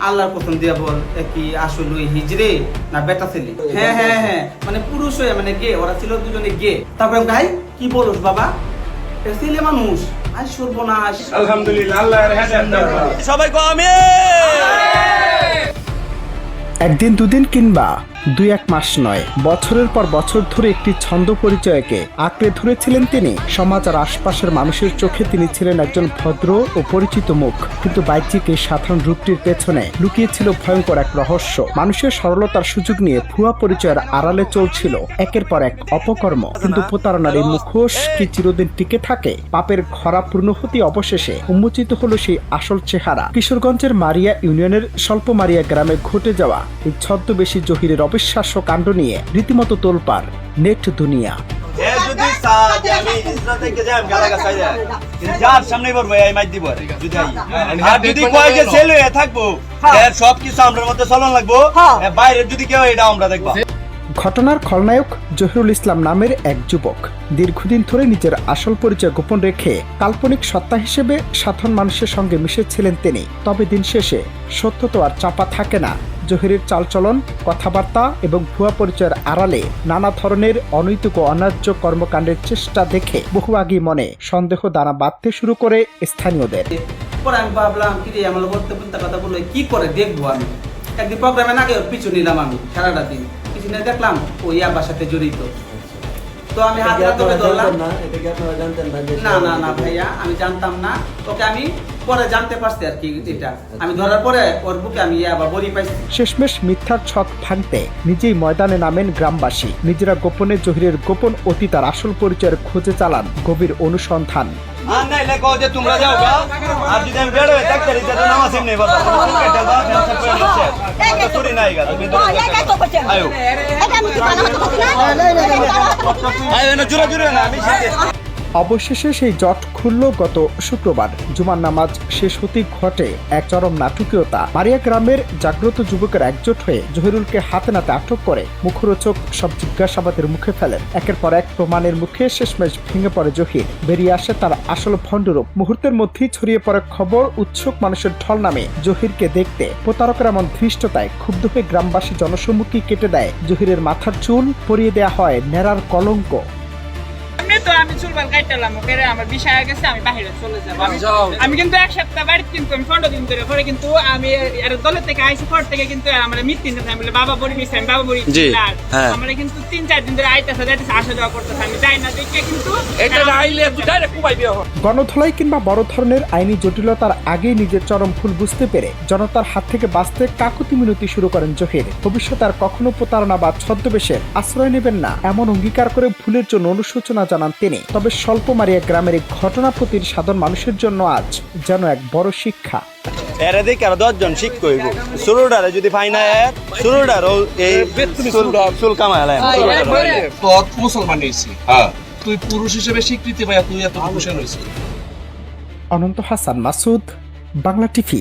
আল্লাহর কসম দিয়া বল কি আসলে হিজড়ে না বেটা ছেলে? হ্যাঁ হ্যাঁ হ্যাঁ, মানে পুরুষ হয়ে মানে গে, ওরা ছিল দুজনে গে। তারপরে ভাই কি বলস বাবা, ছেলে মানুষ, আজ সর্বনাশ। আলহামদুলিল্লাহ, আল্লাহর হেদায়েত দাও। সবাই কো আমিন। একদিন দুদিন কিংবা 2-1 মাস নয়, বছরের পর বছর ধরে একটি ছন্দ পরিচয়কে আঁকড়ে ধরেছিলেন তিনি। সমাজ আর আশপাশের মানুষের চোখে তিনি ছিলেন একজন ভদ্র ও পরিচিত মুখ, কিন্তু বাহ্যিক এই সাধারণ রূপটির পেছনে লুকিয়েছিল ভয়ঙ্কর এক রহস্য। মানুষের সরলতার সুযোগ নিয়ে ভুয়া পরিচয়ের আড়ালে চলছিল একের পর এক অপকর্ম। কিন্তু প্রতারণার এই মুখোশ কি চিরদিন টিকে থাকে? পাপের খরা পূর্ণহতি অবশেষে উন্মোচিত হলো সেই আসল চেহারা। কিশোরগঞ্জের মারিয়া ইউনিয়নের স্বল্প মারিয়া গ্রামে ঘটে যাওয়া এই ছদ্মবেশী জহিরের অবিশ্বাস্য কাণ্ড নিয়ে রীতিমতো তোলপাড় নেট দুনিয়া। ঘটনার খলনায়ক জহিরুল ইসলাম নামের এক যুবক দীর্ঘদিন ধরে নিজের আসল পরিচয় গোপন রেখে কাল্পনিক সত্তা হিসেবে সাধারণ মানুষের সঙ্গে মিশেছিলেন তিনি। তবে দিন শেষে সত্য তো আর চাপা থাকে না। জহিরের চালচলন, কথাবার্তা এবং ভুয়া পরিচয়ের আড়ালে নানা ধরনের অনৈতিক ও অন্যায্য কর্মকাণ্ডের চেষ্টা দেখে বহু আগেই মনে সন্দেহ দানা বাঁধতে শুরু করে স্থানীয়দের। পরে আমি ভাবলাম কি রে, আমার বলতে বলতে কথা বললো কি করে দেখবো। আমি একদিন প্রোগ্রামে না গিয়ে ওর পিছু নিলাম, আমি সারাটা দিন পিছনে দেখলাম ও ইয়াবার সাথে জড়িত। তো আমি হাতে ধরে ধরলাম। না না না ভাইয়া, আমি জানতাম না। ওকে আমি পরে জানতে পারছি আর কি। এটা আমি ধরার পরে ওর বুকে আমি ইয়াবা বড়ি পাইছি। শেষমেশ মিথ্যার ছক ভাঙতে নিজেই ময়দানে নামেন গ্রামবাসী। নিজেরা গোপনে জহিরের গোপন অতীত আর আসল পরিচয়ের খোঁজে চালান গভীর অনুসন্ধান। অবশেষে সেই জট খুলল গত শুক্রবার। জুমার নামাজ শেষ হতে ঘটে এক চরম নাটকীয়তা। মারিয়া গ্রামের জাগ্রত যুবকের একজোট হয়ে জহিরুলকে হাতে নাতে আটক করে মুখরোচক সব জিজ্ঞাসাবাদের মুখে ফেলেন। একের পর এক প্রমাণের মুখে শেষমেশ ভেঙে পড়ে জহির। বেরিয়ে আসে তার আসল ভণ্ডরূপ। মুহূর্তের মধ্যেই ছড়িয়ে পড়ে খবর, উৎসুক মানুষের ঢল নামে জহিরকে দেখতে। প্রতারকের এমন ধৃষ্টতায় ক্ষুব্ধ হয়ে গ্রামবাসী জনসম্মুখী কেটে দেয় জহিরের মাথার চুল, পরিয়ে দেয়া হয় নেড়ার কলঙ্ক। তো আমি চুলবাল কাটলাম, ওকে আমার বিষয় গেছে, আমি বাইরে চলে যাবো। আমি কিন্তু এক সপ্তাহ বাড়িতে, কিন্তু আমি 15 দিন ধরে পরে কিন্তু আমি এর দলের থেকে আইসি পর থেকে কিন্তু আমার মিথ্যে আমি বলে বাবা বড়ি মিশে, আমি বাবা বড়ি আমার কিন্তু 3-4 দিন ধরে আইতেছে যাইতেছে, আসা যাওয়া করতেছে। আমি যাই না দেখে কিন্তু গণধোলাই কিংবা বড় ধরনের আইনি জটিলতার আগেই নিজের চরম ভুল বুঝতে পেরে জনতার হাত থেকে বাঁচতে কাকুতি মিনতি শুরু করেন জহির। ভবিষ্যতে আর কখনো প্রতারণা বা ছদ্মবেশের আশ্রয় নেবেন না, এমন অঙ্গীকার করে ভুলের জন্য অনুশোচনা জানান তিনি। তবে স্বল্প মারিয়া গ্রামের এই ঘটনা প্রতির সাধারণ মানুষের জন্য আজ যেন এক বড় শিক্ষা। এরা দেখে আরো 10 জন শিখ কইব। শুরুটারে যদি ফাইনা শুরুটারও এই চুল কামাইলাম। তোর মুসলমান হইছি, হ্যাঁ তুই পুরুষ হিসেবে স্বীকৃতি পাইয়া তুই এত খুশি হইছিস। অনন্ত হাসান মাসুদ, বাংলা টিভি।